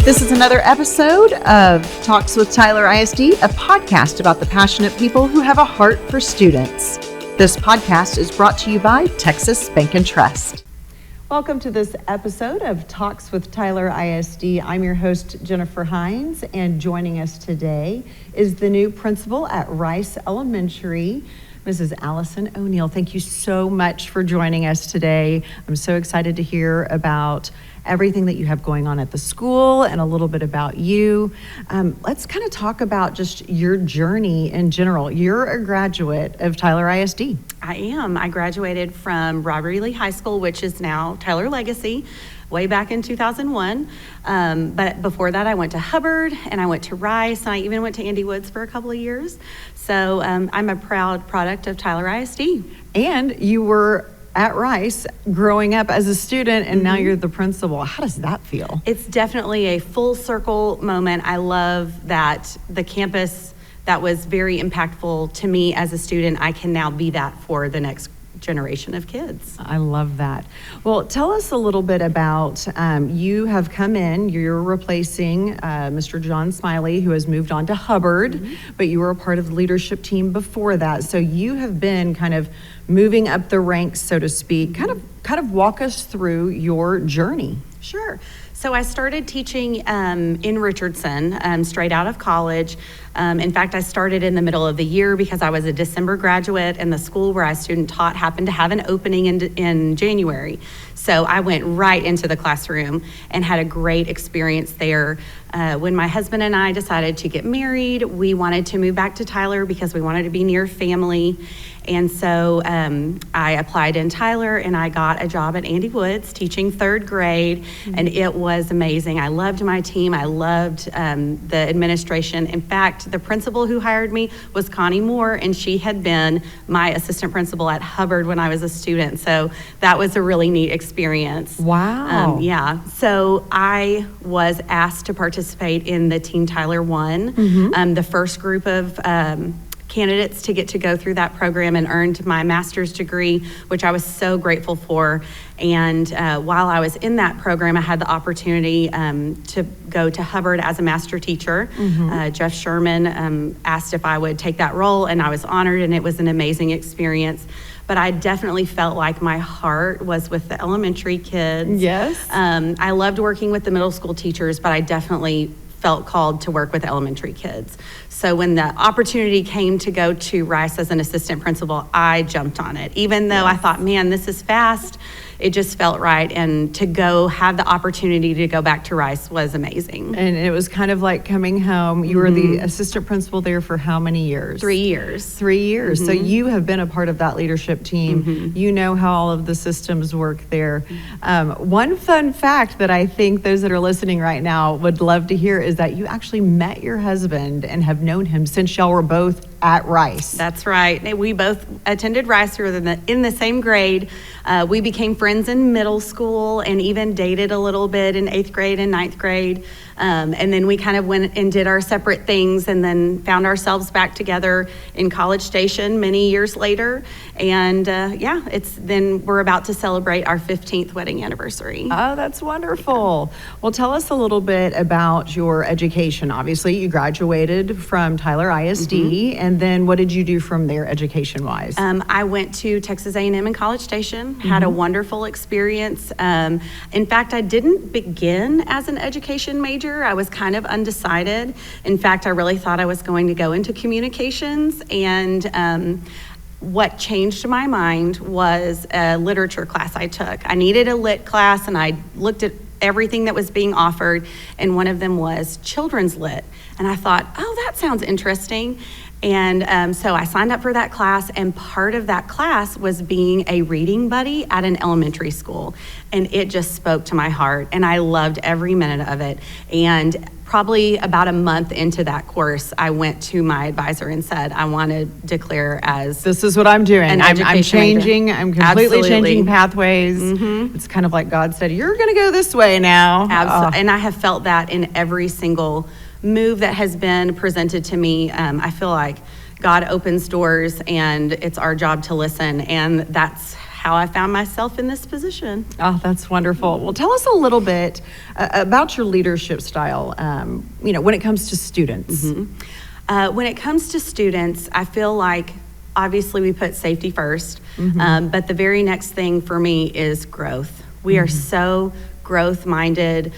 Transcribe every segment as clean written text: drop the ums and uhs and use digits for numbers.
This is another episode of Talks with Tyler ISD, a podcast about the passionate people who have a heart for students. This podcast is brought to you by Texas Bank and Trust. Welcome to this episode of Talks with Tyler ISD. I'm your host, Jennifer Hines, and joining us today is the new principal at Rice Elementary, Mrs. Allison O'Neal. Thank you so much for joining us today. I'm so excited to hear about everything that you have going on at the school and a little bit about you. Let's kind of talk about just your journey in general. You're a graduate of Tyler ISD. I am. I graduated from Robert E. Lee High School, which is now Tyler Legacy, way back in 2001. But before that, I went to Hubbard and I went to Rice, and I even went to Andy Woods for a couple of years. So I'm a proud product of Tyler ISD. And you were at Rice growing up as a student, and now you're the principal. How does that feel? It's definitely a full circle moment. I love that the campus that was very impactful to me as a student, I can now be that for the next generation of kids. I love that. Well, tell us a little bit about, you have come in, you're replacing Mr. John Smiley, who has moved on to Hubbard, but you were a part of the leadership team before that. So you have been kind of moving up the ranks, so to speak. Kind of walk us through your journey. Sure. So I started teaching in Richardson straight out of college. In fact, I started in the middle of the year because I was a December graduate, and the school where I student taught happened to have an opening in January. So I went right into the classroom and had a great experience there. When my husband and I decided to get married, we wanted to move back to Tyler because we wanted to be near family. And so I applied in Tyler, and I got a job at Andy Woods teaching third grade, and it was amazing. I loved my team. I loved the administration. In fact, the principal who hired me was Connie Moore, and she had been my assistant principal at Hubbard when I was a student. So that was a really neat experience. Wow. Yeah. So I was asked to participate in the Teen Tyler 1, the first group of candidates to get to go through that program, and earned my master's degree, which I was so grateful for. And while I was in that program, I had the opportunity to go to Hubbard as a master teacher. Jeff Sherman asked if I would take that role, and I was honored, and it was an amazing experience. But I definitely felt like my heart was with the elementary kids. Yes. I loved working with the middle school teachers, but I definitely felt called to work with elementary kids. So when the opportunity came to go to Rice as an assistant principal, I jumped on it. Even though I thought, man, this is fast, it just felt right. And to go have the opportunity to go back to Rice was amazing. And it was kind of like coming home. You were the assistant principal there for how many years? 3 years. 3 years. So you have been a part of that leadership team. You know how all of the systems work there. One fun fact that I think those that are listening right now would love to hear is that you actually met your husband and have known him since y'all were both at Rice. That's right. We both attended Rice. We were in the same grade. We became friends in middle school and even dated a little bit in 8th grade and 9th grade. And then we kind of went and did our separate things, and then found ourselves back together in College Station many years later. And then we're about to celebrate our 15th wedding anniversary. Oh, that's wonderful. Well, tell us a little bit about your education. Obviously, you graduated from Tyler ISD, and then what did you do from there education-wise? I went to Texas A&M in College Station, had a wonderful experience. In fact, I didn't begin as an education major. I was kind of undecided. In fact, I really thought I was going to go into communications, and what changed my mind was a literature class I took. I needed a lit class, and I looked at everything that was being offered, and one of them was children's lit. And I thought, oh, that sounds interesting. And so I signed up for that class, and part of that class was being a reading buddy at an elementary school. And it just spoke to my heart, and I loved every minute of it. And probably about a month into that course, I went to my advisor and said, I want to declare as this is what I'm doing. I'm changing. Major. I'm completely changing pathways. It's kind of like God said, you're going to go this way now. Absolutely. And I have felt that in every single move that has been presented to me. I feel like God opens doors, and it's our job to listen, and that's how I found myself in this position. Oh, that's wonderful. Well, tell us a little bit about your leadership style, when it comes to students. When it comes to students, I feel like obviously we put safety first, but the very next thing for me is growth. We are so growth-minded.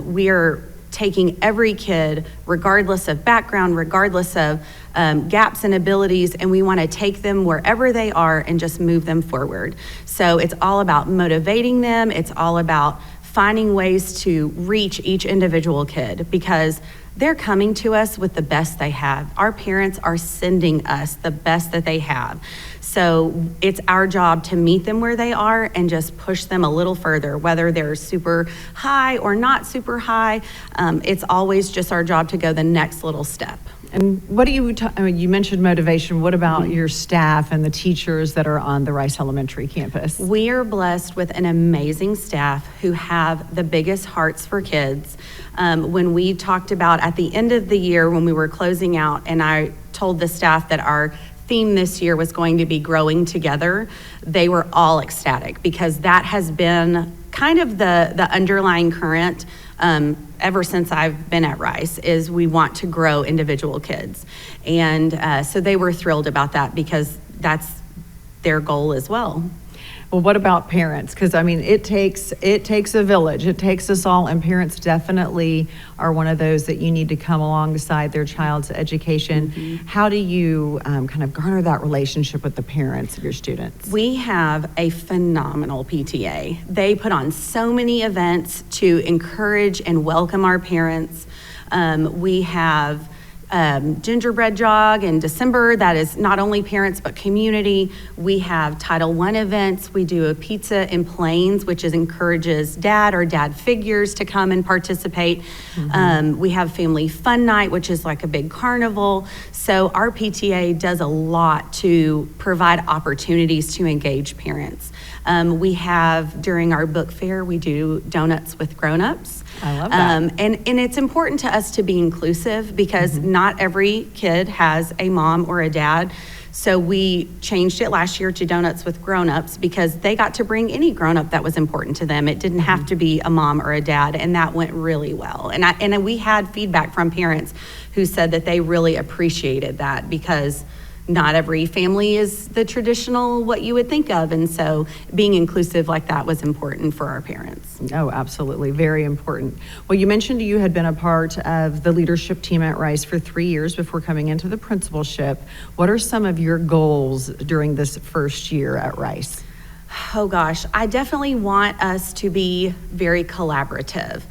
We are taking every kid, regardless of background, regardless of gaps and abilities, and we want to take them wherever they are and just move them forward. So it's all about motivating them. It's all about finding ways to reach each individual kid, because they're coming to us with the best they have. Our parents are sending us the best that they have. So it's our job to meet them where they are and just push them a little further, whether they're super high or not super high. It's always just our job to go the next little step. And what do you mentioned motivation. What about your staff and the teachers that are on the Rice Elementary campus? We are blessed with an amazing staff who have the biggest hearts for kids. When we talked about at the end of the year when we were closing out, and I told the staff that our theme this year was going to be growing together, they were all ecstatic, because that has been kind of the underlying current ever since I've been at Rice, is we want to grow individual kids. And so they were thrilled about that, because that's their goal as well. Well, what about parents? Because it takes a village. It takes us all, and parents definitely are one of those that you need to come alongside their child's education. How do you kind of garner that relationship with the parents of your students? We have a phenomenal PTA. They put on so many events to encourage and welcome our parents. We have gingerbread jog in December that is not only parents but community. We have Title I events. We do a pizza in Plains, which encourages dad or dad figures to come and participate. We have family fun night, which is like a big carnival. So our PTA does a lot to provide opportunities to engage parents. We have, during our book fair, we do donuts with grown-ups. I love that. And it's important to us to be inclusive, because not every kid has a mom or a dad. So we changed it last year to donuts with grown-ups, because they got to bring any grown-up that was important to them. It didn't have to be a mom or a dad, and that went really well. And we had feedback from parents who said that they really appreciated that, because not every family is the traditional what you would think of, and so being inclusive like that was important for our parents. Oh, absolutely, very important. Well, you mentioned you had been a part of the leadership team at Rice for 3 years before coming into the principalship. What are some of your goals during this first year at Rice? Oh gosh, I definitely want us to be very collaborative.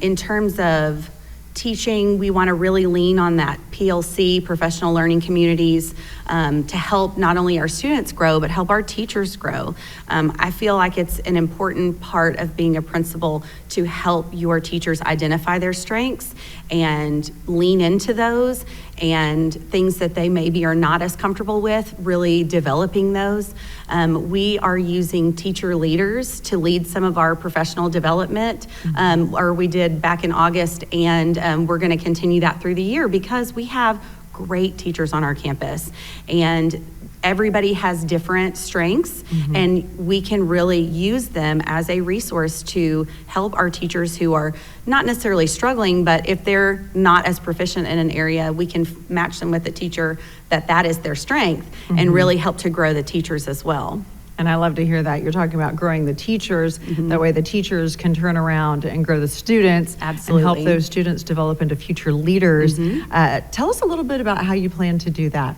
In terms of teaching, we want to really lean on that PLC, professional learning communities, to help not only our students grow, but help our teachers grow. I feel like it's an important part of being a principal to help your teachers identify their strengths and lean into those, and things that they maybe are not as comfortable with, really developing those. We are using teacher leaders to lead some of our professional development, or we did back in August, and we're going to continue that through the year, because we have great teachers on our campus, and everybody has different strengths, and we can really use them as a resource to help our teachers who are not necessarily struggling, but if they're not as proficient in an area, we can match them with a teacher that is their strength, and really help to grow the teachers as well. And I love to hear that. You're talking about growing the teachers. That way the teachers can turn around and grow the students. Absolutely. And help those students develop into future leaders. Tell us a little bit about how you plan to do that.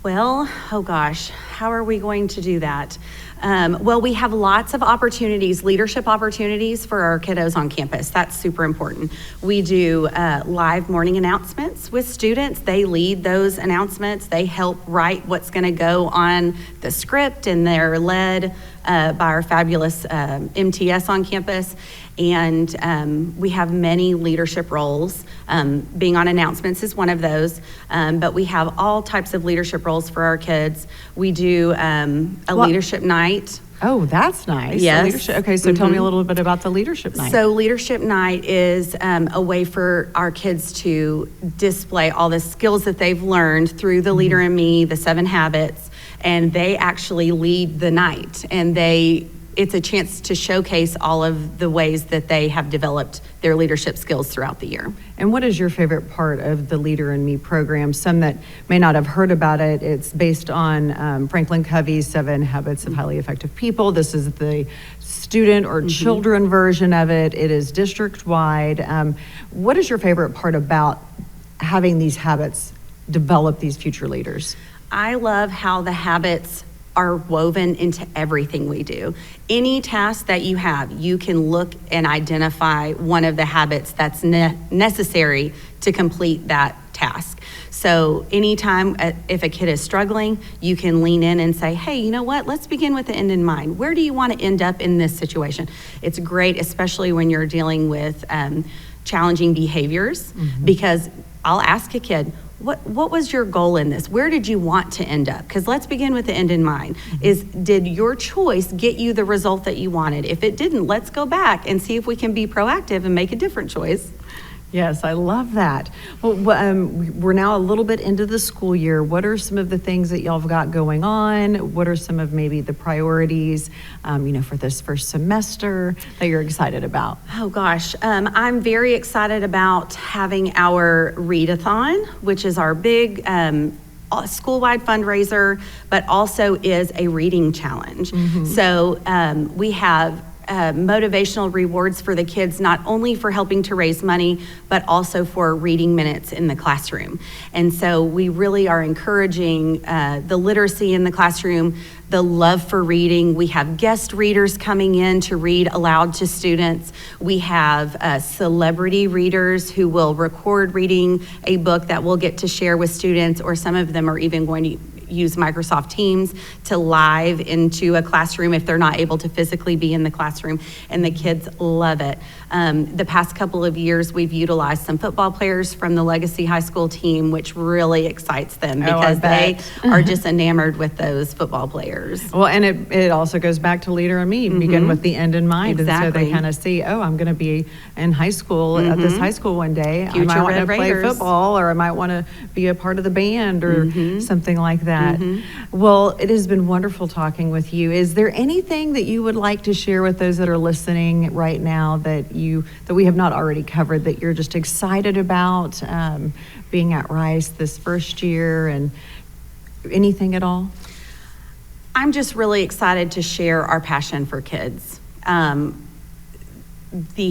Well, oh gosh, how are we going to do that? Well, we have lots of opportunities, leadership opportunities for our kiddos on campus. That's super important. We do live morning announcements with students. They lead those announcements. They help write what's going to go on the script, and they're led by our fabulous MTS on campus. And we have many leadership roles. Being on announcements is one of those, but we have all types of leadership roles for our kids. We do a leadership night. Oh, that's nice. Yes. Okay, so tell me a little bit about the leadership night. So leadership night is a way for our kids to display all the skills that they've learned through the Leader in Me, the 7 habits, and they actually lead the night, and it's a chance to showcase all of the ways that they have developed their leadership skills throughout the year. And what is your favorite part of the Leader in Me program? Some that may not have heard about it, it's based on Franklin Covey's 7 Habits of Highly Effective People. This is the student or children version of it. It is district-wide. What is your favorite part about having these habits develop these future leaders? I love how the habits are woven into everything we do. Any task that you have, you can look and identify one of the habits that's necessary to complete that task. So anytime if a kid is struggling, you can lean in and say, hey, you know what? Let's begin with the end in mind. Where do you want to end up in this situation? It's great, especially when you're dealing with challenging behaviors, because I'll ask a kid, what was your goal in this? Where did you want to end up? Because let's begin with the end in mind. Did your choice get you the result that you wanted? If it didn't, let's go back and see if we can be proactive and make a different choice. Yes, I love that. Well, we're now a little bit into the school year. What are some of the things that y'all have got going on? What are some of maybe the priorities, for this first semester that you're excited about? Oh gosh, I'm very excited about having our readathon, which is our big school-wide fundraiser, but also is a reading challenge. So we have motivational rewards for the kids, not only for helping to raise money, but also for reading minutes in the classroom. And so we really are encouraging the literacy in the classroom, the love for reading. We have guest readers coming in to read aloud to students. We have celebrity readers who will record reading a book that we'll get to share with students, or some of them are even going to use Microsoft Teams to live into a classroom if they're not able to physically be in the classroom, and the kids love it. The past couple of years, we've utilized some football players from the Legacy High School team, which really excites them because they are just enamored with those football players. Well, and it also goes back to Leader in Me, begin with the end in mind. Exactly. And so they kind of see, I'm going to be in high school, at this high school one day. I might want to play football, or I might want to be a part of the band or something like that. Well, it has been wonderful talking with you. Is there anything that you would like to share with those that are listening right now that we have not already covered, that you're just excited about being at Rice this first year, and anything at all? I'm just really excited to share our passion for kids. The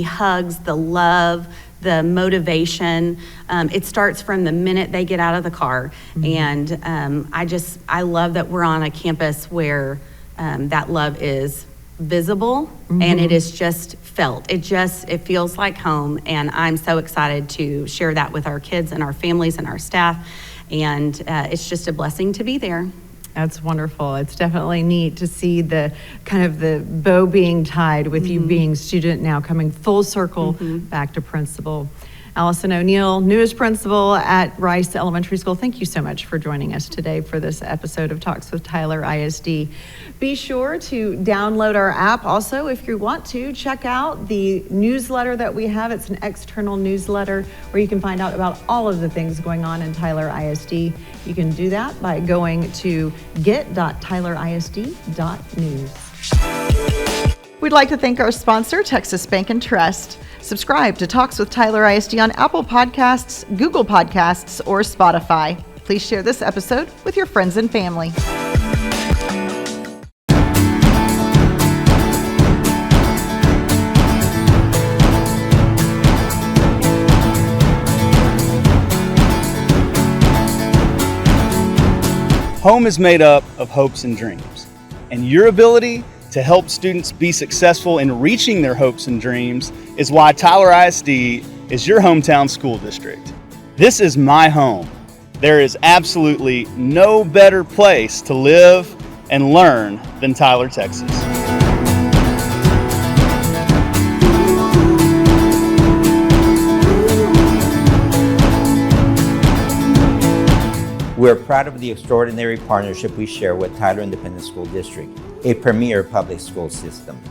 hugs, the love, the motivation, it starts from the minute they get out of the car. And I love that we're on a campus where that love is visible and it is just felt. It feels like home, and I'm so excited to share that with our kids and our families and our staff, and it's just a blessing to be there. That's wonderful. It's definitely neat to see the kind of the bow being tied with you being student, now coming full circle back to principal. Allison O'Neal, newest principal at Rice Elementary School. Thank you so much for joining us today for this episode of Talks with Tyler ISD. Be sure to download our app. Also, if you want to, check out the newsletter that we have. It's an external newsletter where you can find out about all of the things going on in Tyler ISD. You can do that by going to get.tylerisd.news. We'd like to thank our sponsor, Texas Bank and Trust. Subscribe to Talks with Tyler ISD on Apple Podcasts, Google Podcasts, or Spotify. Please share this episode with your friends and family. Home is made up of hopes and dreams, and your ability to help students be successful in reaching their hopes and dreams is why Tyler ISD is your hometown school district. This is my home. There is absolutely no better place to live and learn than Tyler, Texas. We're proud of the extraordinary partnership we share with Tyler Independent School District, a premier public school system.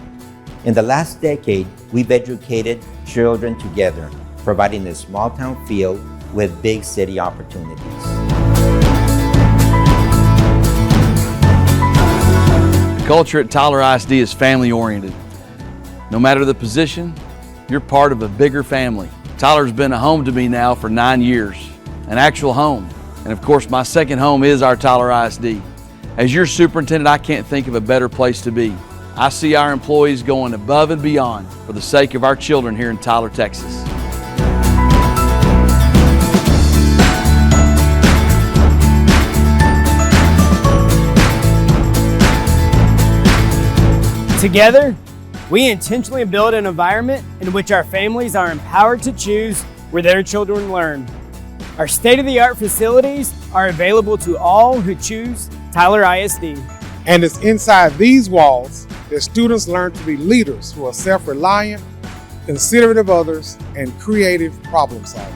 In the last decade, we've educated children together, providing a small town feel with big city opportunities. culture at Tyler ISD is family-oriented. No matter the position, you're part of a bigger family. Tyler's been a home to me now for 9 years, an actual home. And of course, my second home is our Tyler ISD. As your superintendent, I can't think of a better place to be. I see our employees going above and beyond for the sake of our children here in Tyler, Texas. Together, we intentionally build an environment in which our families are empowered to choose where their children learn. Our state-of-the-art facilities are available to all who choose Tyler ISD. And it's inside these walls that students learn to be leaders who are self-reliant, considerate of others, and creative problem solvers.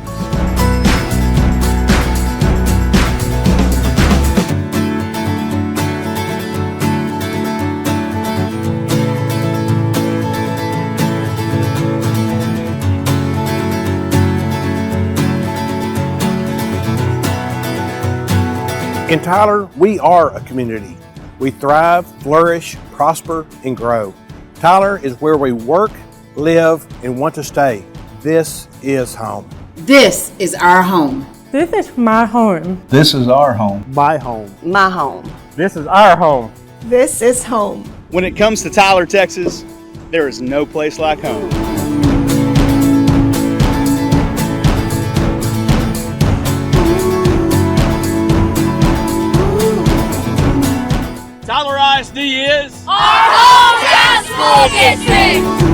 In Tyler, we are a community. We thrive, flourish, prosper, and grow. Tyler is where we work, live, and want to stay. This is home. This is our home. This is my home. This is our home. My home. My home. This is our home. This is home. When it comes to Tyler, Texas, there is no place like home. Tyler ISD is our hometown school district!